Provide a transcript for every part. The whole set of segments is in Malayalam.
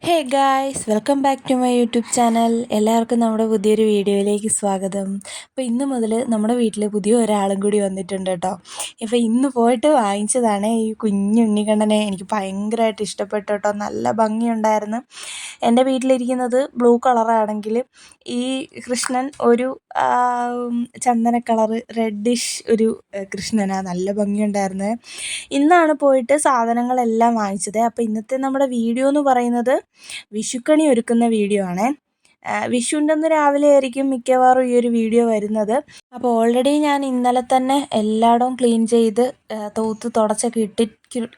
Hey guys, welcome back to my YouTube channel. എല്ലാവർക്കും നമ്മുടെ പുതിയൊരു വീഡിയോയിലേക്ക് സ്വാഗതം. അപ്പോൾ ഇന്ന് മുതൽ നമ്മുടെ വീട്ടിൽ പുതിയ ഒരാളും കൂടി വന്നിട്ടുണ്ട് കേട്ടോ. ഇപ്പോൾ ഇന്ന് പോയിട്ട് വാങ്ങിച്ചതാണ് ഈ കുഞ്ഞു ഉണ്ണിക്കണ്ണനെ. എനിക്ക് ഭയങ്കരമായിട്ട് ഇഷ്ടപ്പെട്ടു കേട്ടോ. നല്ല ഭംഗിയുണ്ടായിരുന്നു. എൻ്റെ വീട്ടിലിരിക്കുന്നത് ബ്ലൂ കളറാണെങ്കിൽ ഈ കൃഷ്ണൻ ഒരു ചന്ദന കളറ് റെഡിഷ് ഒരു കൃഷ്ണനാണ്. നല്ല ഭംഗിയുണ്ടായിരുന്നത്. ഇന്നാണ് പോയിട്ട് സാധനങ്ങളെല്ലാം വാങ്ങിച്ചത്. അപ്പോൾ ഇന്നത്തെ നമ്മുടെ വീഡിയോ എന്ന് പറയുന്നത് വിഷുക്കണി ഒരുക്കുന്ന വീഡിയോ ആണ്. വിഷുവിൻ്റെ അന്ന് രാവിലെ ആയിരിക്കും മിക്കവാറും ഈ ഒരു വീഡിയോ വരുന്നത്. അപ്പോൾ ഓൾറെഡി ഞാൻ ഇന്നലെ തന്നെ എല്ലായിടവും ക്ലീൻ ചെയ്ത് തൂത്ത് തുടച്ചൊക്കെ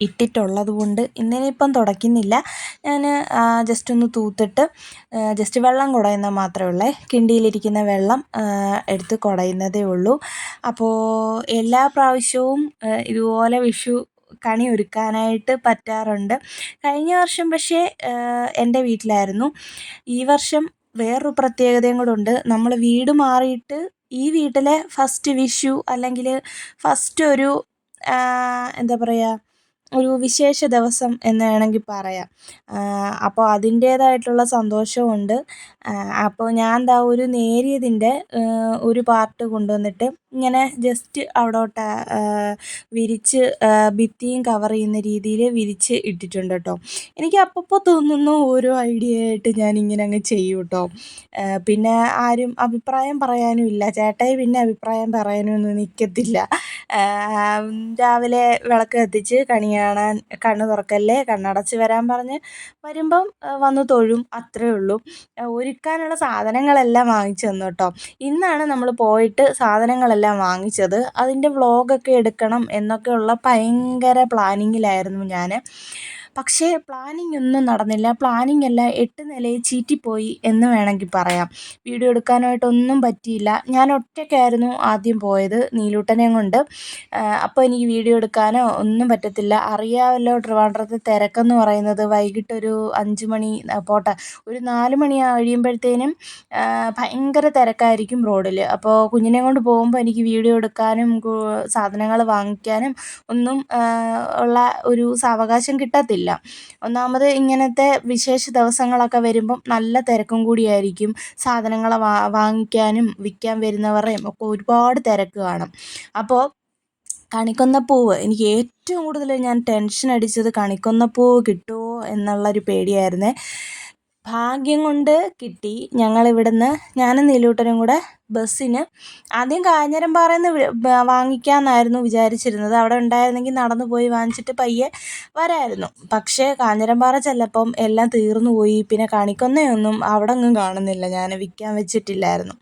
ഇട്ടിട്ടുള്ളത് കൊണ്ട് ഇന്നിനിപ്പം തുടയ്ക്കുന്നില്ല. ഞാൻ ജസ്റ്റ് ഒന്ന് തൂത്തിട്ട് ജസ്റ്റ് വെള്ളം കുടയുന്നത് മാത്രമേ ഉള്ളൂ. കിണ്ടിയിലിരിക്കുന്ന വെള്ളം എടുത്ത് കുടയുന്നതേ ഉള്ളൂ. അപ്പോൾ എല്ലാ പ്രാവശ്യവും ഇതുപോലെ വിഷു കണി ഒരുക്കാനായിട്ട് പറ്റാറുണ്ട്. കഴിഞ്ഞ വർഷം പക്ഷേ എൻ്റെ വീട്ടിലായിരുന്നു. ഈ വർഷം വേറൊരു പ്രത്യേകതയും കൂടെ ഉണ്ട്. നമ്മൾ വീട് മാറിയിട്ട് ഈ വീട്ടിലെ ഫസ്റ്റ് വിഷു അല്ലെങ്കിൽ ഫസ്റ്റ് ഒരു എന്താ പറയുക, ഒരു വിശേഷ ദിവസം എന്ന് വേണമെങ്കിൽ പറയാം. അപ്പോൾ അതിൻ്റേതായിട്ടുള്ള സന്തോഷമുണ്ട്. അപ്പോൾ ഞാൻ ഒരു നേരിയതിൻ്റെ ഒരു പാർട്ട് കൊണ്ടുവന്നിട്ട് ഇങ്ങനെ ജസ്റ്റ് അവിടോട്ട് വിരിച്ച് ഭിത്തിയും കവർ ചെയ്യുന്ന രീതിയിൽ വിരിച്ച് ഇട്ടിട്ടുണ്ട് കേട്ടോ. എനിക്ക് അപ്പോൾ തോന്നുന്നു ഓരോ ഐഡിയ ആയിട്ട് ഞാനിങ്ങനെ അങ്ങ് ചെയ്യും കേട്ടോ. പിന്നെ ആരും അഭിപ്രായം പറയാനും ഇല്ല. ചേട്ടായി പിന്നെ അഭിപ്രായം പറയാനൊന്നും നിൽക്കത്തില്ല. രാവിലെ വിളക്ക് കത്തിച്ച് കണി കാണാൻ കണ്ണ് തുറക്കല്ലേ, കണ്ണടച്ച് വരാൻ പറഞ്ഞ് വരുമ്പം വന്ന് തൊഴും, അത്രയേ ഉള്ളൂ. ഒരുക്കാനുള്ള സാധനങ്ങളെല്ലാം വാങ്ങിച്ചു തന്നു കേട്ടോ. ഇന്നാണ് നമ്മൾ പോയിട്ട് സാധനങ്ങളെല്ലാം വാങ്ങിച്ചത്. അതിൻ്റെ വ്ളോഗൊക്കെ എടുക്കണം എന്നൊക്കെയുള്ള ഭയങ്കര പ്ലാനിങ്ങിലായിരുന്നു ഞാൻ. പക്ഷേ പ്ലാനിങ് ഒന്നും നടന്നില്ല. പ്ലാനിങ് എല്ലാം 8 നിലയിൽ ചീറ്റിപ്പോയി എന്ന് വേണമെങ്കിൽ പറയാം. വീഡിയോ എടുക്കാനായിട്ടൊന്നും പറ്റിയില്ല. ഞാൻ ഒറ്റയ്ക്കായിരുന്നു ആദ്യം പോയത് നീലൂട്ടനെയും കൊണ്ട്. അപ്പോൾ എനിക്ക് വീഡിയോ എടുക്കാനോ ഒന്നും പറ്റത്തില്ല. അറിയാമല്ലോ ട്രിവാൻഡ്രത്തെ തിരക്കെന്ന് പറയുന്നത്. വൈകിട്ടൊരു 5 മണി പോട്ടെ, ഒരു 4 മണി കഴിയുമ്പോഴത്തേനും ഭയങ്കര തിരക്കായിരിക്കും റോഡിൽ. അപ്പോൾ കുഞ്ഞിനെ കൊണ്ട് പോകുമ്പോൾ എനിക്ക് വീഡിയോ എടുക്കാനും സാധനങ്ങൾ വാങ്ങിക്കാനും ഒന്നും ഉള്ള ഒരു സാവകാശം കിട്ടത്തില്ല. ഒന്നാമത് ഇങ്ങനത്തെ വിശേഷ ദിവസങ്ങളൊക്കെ വരുമ്പം നല്ല തിരക്കും കൂടിയായിരിക്കും. സാധനങ്ങൾ വാങ്ങിക്കാനും വിൽക്കാൻ വരുന്നവരുടെയും ഒക്കെ ഒരുപാട് തിരക്ക് കാണും. അപ്പോൾ കണിക്കൊന്നപ്പൂവ് എനിക്ക് ഏറ്റവും കൂടുതൽ ഞാൻ ടെൻഷൻ അടിച്ചത് കണിക്കൊന്നപ്പൂവ് കിട്ടുമോ എന്നുള്ളൊരു പേടിയായിരുന്നേ. ഭാഗ്യം കൊണ്ട് കിട്ടി. ഞങ്ങളിവിടുന്ന് ഞാനും നീലൂട്ടനും കൂടെ ബസ്സിന് ആദ്യം കാഞ്ഞിരംപാറയിൽ നിന്ന് വാങ്ങിക്കാമെന്നായിരുന്നു വിചാരിച്ചിരുന്നത്. അവിടെ ഉണ്ടായിരുന്നെങ്കിൽ നടന്നു പോയി വാങ്ങിച്ചിട്ട് പയ്യെ വരായിരുന്നു. പക്ഷേ കാഞ്ഞിരംപാറ ചെല്ലപ്പം എല്ലാം തീർന്നു പോയി. പിന്നെ കണിക്കൊന്നയൊന്നും അവിടെ ഒന്നും കാണുന്നില്ല. ഞാൻ വിൽക്കാൻ വെച്ചിട്ടില്ലായിരുന്നു.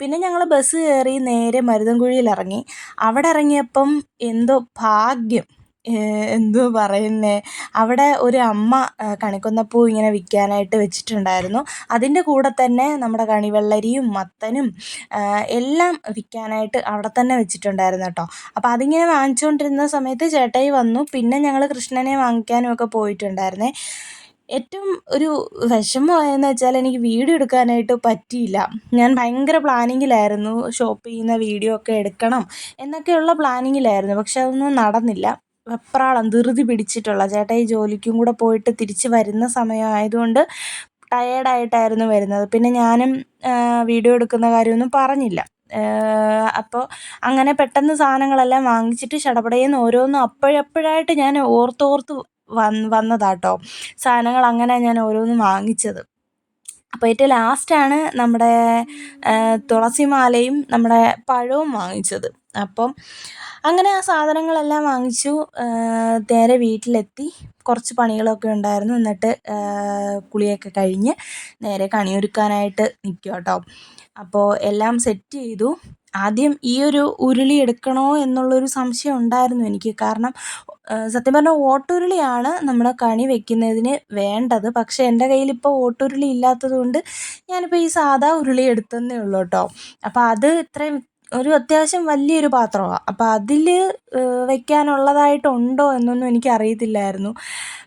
പിന്നെ ഞങ്ങൾ ബസ് കയറി നേരെ മരുതൻകുഴിയിൽ ഇറങ്ങി. അവിടെ ഇറങ്ങിയപ്പം എന്തോ ഭാഗ്യം, എന്തോ പറയുന്നേ, അവിടെ ഒരു അമ്മ കണിക്കൊന്നപ്പൂ ഇങ്ങനെ വിൽക്കാനായിട്ട് വെച്ചിട്ടുണ്ടായിരുന്നു. അതിൻ്റെ കൂടെ തന്നെ നമ്മുടെ കണിവെള്ളരിയും മത്തനും എല്ലാം വിൽക്കാനായിട്ട് അവിടെ തന്നെ വെച്ചിട്ടുണ്ടായിരുന്നു കേട്ടോ. അപ്പോൾ അതിങ്ങനെ വാങ്ങിച്ചുകൊണ്ടിരുന്ന സമയത്ത് ചേട്ടായി വന്നു. പിന്നെ ഞങ്ങൾ കൃഷ്ണനെ വാങ്ങിക്കാനും ഒക്കെ പോയിട്ടുണ്ടായിരുന്നേ. ഏറ്റവും ഒരു വിഷമമായെന്ന് വെച്ചാൽ എനിക്ക് വീഡിയോ എടുക്കാനായിട്ട് പറ്റിയില്ല. ഞാൻ ഭയങ്കര പ്ലാനിങ്ങിലായിരുന്നു. ഷോപ്പ് ചെയ്യുന്ന വീഡിയോ ഒക്കെ എടുക്കണം എന്നൊക്കെയുള്ള പ്ലാനിങ്ങിലായിരുന്നു. പക്ഷെ അതൊന്നും നടന്നില്ല. വെപ്രാളം ധൃതി പിടിച്ചിട്ടുള്ള ചേട്ടായി ജോലിക്കും കൂടെ പോയിട്ട് തിരിച്ച് വരുന്ന സമയമായതുകൊണ്ട് ടയേർഡായിട്ടായിരുന്നു വരുന്നത്. പിന്നെ ഞാനും വീഡിയോ എടുക്കുന്ന കാര്യമൊന്നും പറഞ്ഞില്ല. അപ്പോൾ അങ്ങനെ പെട്ടെന്ന് സാധനങ്ങളെല്ലാം വാങ്ങിച്ചിട്ട് ചടപടയെന്ന് ഓരോന്നും അപ്പോഴപ്പോഴായിട്ട് ഞാൻ ഓർത്തോർത്ത് വന്നതാട്ടോ. സാധനങ്ങൾ അങ്ങനെ ഞാൻ ഓരോന്നും വാങ്ങിച്ചത്. അപ്പോൾ ഏറ്റവും ലാസ്റ്റാണ് നമ്മുടെ തുളസിമാലയും നമ്മുടെ പഴവും വാങ്ങിച്ചത്. അപ്പം അങ്ങനെ ആ സാധനങ്ങളെല്ലാം വാങ്ങിച്ചു. നേരെ വീട്ടിലെത്തി. കുറച്ച് പണികളൊക്കെ ഉണ്ടായിരുന്നു. എന്നിട്ട് കുളിയൊക്കെ കഴിഞ്ഞ് നേരെ കണിയൊരുക്കാനായിട്ട് നിൽക്കുക കേട്ടോ. അപ്പോൾ എല്ലാം സെറ്റ് ചെയ്തു. ആദ്യം ഈ ഒരു ഉരുളി എടുക്കണോ എന്നുള്ളൊരു സംശയം ഉണ്ടായിരുന്നു എനിക്ക്. കാരണം സത്യം പറഞ്ഞാൽ ഓട്ടുരുളിയാണ് നമ്മൾ കണി വെക്കുന്നതിന് വേണ്ടത്. പക്ഷേ എൻ്റെ കയ്യിലിപ്പോൾ ഓട്ടുരുളി ഇല്ലാത്തത് കൊണ്ട് ഞാനിപ്പോൾ ഈ സാധാ ഉരുളി എടുത്തതേ ഉള്ളൂ കേട്ടോ. അപ്പോൾ അത് ഇത്രയും ഒരു അത്യാവശ്യം വലിയൊരു പാത്രമാണ്. അപ്പോൾ അതിൽ വെക്കാനുള്ളതായിട്ടുണ്ടോ എന്നൊന്നും എനിക്കറിയത്തില്ലായിരുന്നു.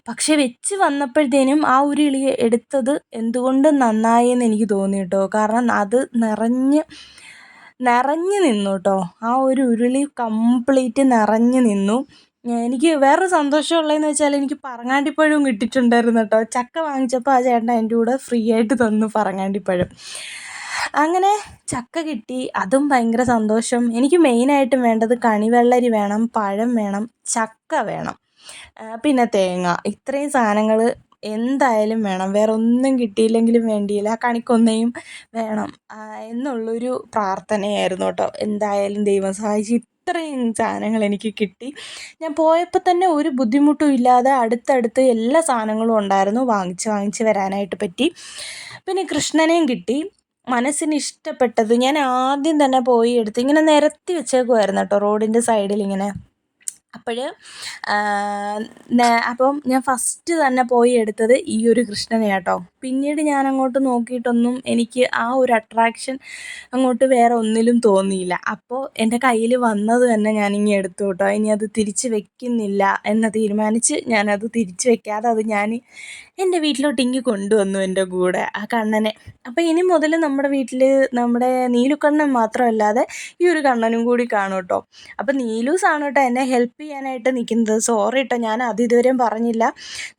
പക്ഷേ വെച്ച് വന്നപ്പോഴത്തേനും ആ ഉരുളി എടുത്തത് എന്തുകൊണ്ട് നന്നായി എന്ന് എനിക്ക് തോന്നി കേട്ടോ. കാരണം അത് നിറഞ്ഞ് നിന്നു കേട്ടോ. ആ ഒരു ഉരുളി കംപ്ലീറ്റ് നിറഞ്ഞ് നിന്നു. എനിക്ക് വേറൊരു സന്തോഷമുള്ളതെന്ന് വെച്ചാൽ എനിക്ക് പറങ്ങാണ്ടിപ്പഴവും കിട്ടിയിട്ടുണ്ടായിരുന്നു കേട്ടോ. ചക്ക വാങ്ങിച്ചപ്പോൾ ആ ചേട്ടൻ എൻ്റെ കൂടെ ഫ്രീ ആയിട്ട് തന്നു പറങ്ങാണ്ടിപ്പഴം. അങ്ങനെ ചക്ക കിട്ടി, അതും ഭയങ്കര സന്തോഷം. എനിക്ക് മെയിനായിട്ടും വേണ്ടത് കണിവെള്ളരി വേണം, പഴം വേണം, ചക്ക വേണം, പിന്നെ തേങ്ങ. ഇത്രയും സാധനങ്ങൾ എന്തായാലും വേണം. വേറെ ഒന്നും കിട്ടിയില്ലെങ്കിലും വേണ്ടിയില്ല, കണിക്കൊന്നയും വേണം എന്നുള്ളൊരു പ്രാർത്ഥനയായിരുന്നു കേട്ടോ. എന്തായാലും ദൈവം സഹായിച്ച് ഇത്രയും സാധനങ്ങൾ എനിക്ക് കിട്ടി. ഞാൻ പോയപ്പോൾ തന്നെ ഒരു ബുദ്ധിമുട്ടും ഇല്ലാതെ അടുത്തടുത്ത് എല്ലാ സാധനങ്ങളും ഉണ്ടായിരുന്നു. വാങ്ങിച്ച് വരാനായിട്ട് പറ്റി. പിന്നെ കൃഷ്ണനെയും കിട്ടി. മനസ്സിന് ഇഷ്ടപ്പെട്ടത് ഞാൻ ആദ്യം തന്നെ പോയി എടുത്ത് ഇങ്ങനെ നിരത്തി വെച്ചേക്കുമായിരുന്നു കേട്ടോ റോഡിൻ്റെ സൈഡിലിങ്ങനെ. അപ്പോൾ അപ്പം ഞാൻ ഫസ്റ്റ് തന്നെ പോയി എടുത്തത് ഈ ഒരു കൃഷ്ണനെ കേട്ടോ. പിന്നീട് ഞാൻ അങ്ങോട്ട് നോക്കിയിട്ടൊന്നും എനിക്ക് ആ ഒരു അട്രാക്ഷൻ അങ്ങോട്ട് വേറെ ഒന്നിലും തോന്നിയില്ല. അപ്പോൾ എൻ്റെ കയ്യിൽ വന്നത് തന്നെ ഞാനിങ്ങ് എടുത്തു കേട്ടോ. ഇനി അത് തിരിച്ച് വെക്കുന്നില്ല എന്ന് തീരുമാനിച്ച് ഞാനത് തിരിച്ച് വെക്കാതെ അത് ഞാൻ എൻ്റെ വീട്ടിലോട്ട് ഇങ്ങ് കൊണ്ടുവന്നു എൻ്റെ കൂടെ ആ കണ്ണനെ. അപ്പോൾ ഇനി മുതൽ നമ്മുടെ വീട്ടിൽ നമ്മുടെ നീലുക്കണ്ണൻ മാത്രമല്ലാതെ ഈ ഒരു കണ്ണനും കൂടി കാണും കേട്ടോ. അപ്പോൾ നീലൂസാണ് കേട്ടോ എന്നെ ഹെൽപ്പ് ചെയ്യാനായിട്ട് നിൽക്കുന്നത്. സോറി കേട്ടോ, ഞാൻ അത് ഇതുവരെയും പറഞ്ഞില്ല.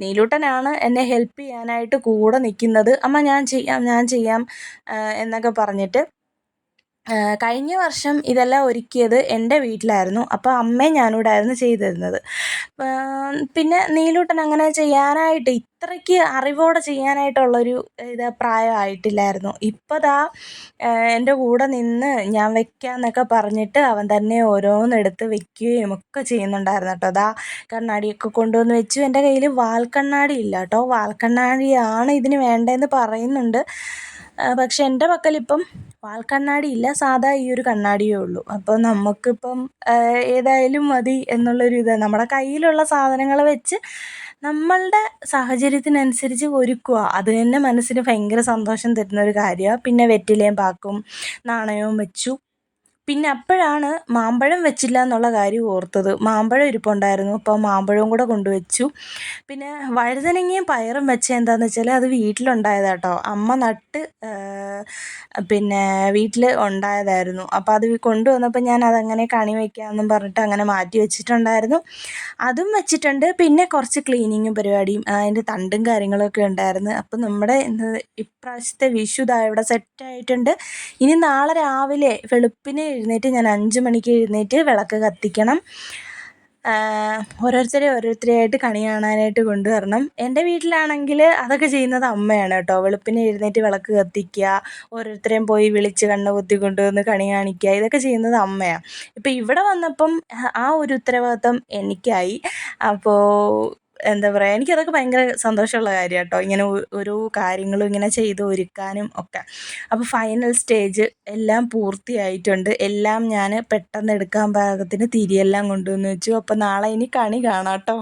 നീലൂട്ടനാണ് എന്നെ ഹെൽപ്പ് ചെയ്യാനായിട്ട് കൂടെ നിൽക്കുന്നത്. അമ്മ ഞാൻ ചെയ്യാം എന്നൊക്കെ പറഞ്ഞിട്ട്. കഴിഞ്ഞ വർഷം ഇതെല്ലാം ഒരുക്കിയത് എൻ്റെ വീട്ടിലായിരുന്നു. അപ്പോൾ അമ്മയും ഞാനും ആയിരുന്നു ചെയ്തിരുന്നത്. പിന്നെ നീലൂട്ടൻ അങ്ങനെ ചെയ്യാനായിട്ട് ഇത്രയ്ക്ക് അറിവോടെ ചെയ്യാനായിട്ടുള്ളൊരു പ്രായമായിട്ടില്ലായിരുന്നു. ഇപ്പോൾ ദാ എൻ്റെ കൂടെ നിന്ന് ഞാൻ വെക്കാമെന്നൊക്കെ പറഞ്ഞിട്ട് അവൻ തന്നെ ഓരോന്നെടുത്ത് വെക്കുകയും ഒക്കെ ചെയ്യുന്നുണ്ടായിരുന്നു കേട്ടോ. ദാ കണ്ണാടിയൊക്കെ കൊണ്ടുവന്ന് വെച്ചു. എൻ്റെ കയ്യിൽ വാൽക്കണ്ണാടി ഇല്ല കേട്ടോ. വാൽക്കണ്ണാടിയാണ് ഇതിന് വേണ്ടതെന്ന് പറയുന്നുണ്ട്. പക്ഷെ എൻ്റെ പക്കലിപ്പം വാൽക്കണ്ണാടി ഇല്ല, സാധാ ഈ ഒരു കണ്ണാടിയേ ഉള്ളൂ. അപ്പോൾ നമുക്കിപ്പം ഏതായാലും മതി എന്നുള്ളൊരു ഇത്. നമ്മുടെ കയ്യിലുള്ള സാധനങ്ങൾ വെച്ച് നമ്മളുടെ സാഹചര്യത്തിനനുസരിച്ച് ഒരുക്കുക. അത് തന്നെ മനസ്സിന് ഭയങ്കര സന്തോഷം തരുന്നൊരു കാര്യമാണ്. പിന്നെ വെറ്റിലയും പാക്കും നാണയവും വെച്ചു. പിന്നെ അപ്പോഴാണ് മാമ്പഴം വെച്ചില്ല എന്നുള്ള കാര്യം ഓർത്തത്. മാമ്പഴം ഇരിപ്പുണ്ടായിരുന്നു, അപ്പോൾ മാമ്പഴവും കൂടെ കൊണ്ടുവച്ചു. പിന്നെ വഴുതനങ്ങയും പയറും വെച്ചത് എന്താണെന്ന് വെച്ചാൽ അത് വീട്ടിലുണ്ടായതാണ് കേട്ടോ. അമ്മ നട്ട് പിന്നെ വീട്ടിൽ ഉണ്ടായതായിരുന്നു. അപ്പോൾ അത് കൊണ്ടുവന്നപ്പോൾ ഞാൻ അതങ്ങനെ കണി വയ്ക്കാമെന്നും പറഞ്ഞിട്ട് അങ്ങനെ മാറ്റി വെച്ചിട്ടുണ്ടായിരുന്നു. അതും വെച്ചിട്ടുണ്ട്. പിന്നെ കുറച്ച് ക്ലീനിങ്ങും പരിപാടിയും അതിൻ്റെ തണ്ടും കാര്യങ്ങളൊക്കെ ഉണ്ടായിരുന്നു. അപ്പം നമ്മുടെ ഇപ്രാവശ്യത്തെ വിഷു ദാ ഇവിടെ സെറ്റായിട്ടുണ്ട്. ഇനി നാളെ രാവിലെ വെളുപ്പിനെ എഴുന്നേറ്റ് ഞാൻ 5 മണിക്ക് എഴുന്നേറ്റ് വിളക്ക് കത്തിക്കണം. ഓരോരുത്തരെയായിട്ട് കണി കാണാനായിട്ട് കൊണ്ടുവരണം. എൻ്റെ വീട്ടിലാണെങ്കിൽ അതൊക്കെ ചെയ്യുന്നത് അമ്മയാണ് കേട്ടോ. വെളുപ്പിനെ എഴുന്നേറ്റ് വിളക്ക് കത്തിക്കുക, ഓരോരുത്തരെയും പോയി വിളിച്ച് കണ്ണ് പൊത്തി കൊണ്ടുവന്ന് കണി കാണിക്കുക, ഇതൊക്കെ ചെയ്യുന്നത് അമ്മയാണ്. ഇപ്പം ഇവിടെ വന്നപ്പം ആ ഒരു ഉത്തരവാദിത്തം എനിക്കായി. അപ്പോൾ എന്താ പറയുക, എനിക്കതൊക്കെ ഭയങ്കര സന്തോഷമുള്ള കാര്യമാണ് കേട്ടോ. ഇങ്ങനെ ഓരോ കാര്യങ്ങളും ഇങ്ങനെ ചെയ്ത് ഒരുക്കാനും ഒക്കെ. അപ്പോൾ ഫൈനൽ സ്റ്റേജ് എല്ലാം പൂർത്തിയായിട്ടുണ്ട്. എല്ലാം ഞാൻ പെട്ടെന്ന് എടുക്കാൻ പാകത്തിന് തിരിയെല്ലാം കൊണ്ടുവന്ന് വെച്ചു. അപ്പോൾ നാളെ ഇനി കണി കാണാം കേട്ടോ.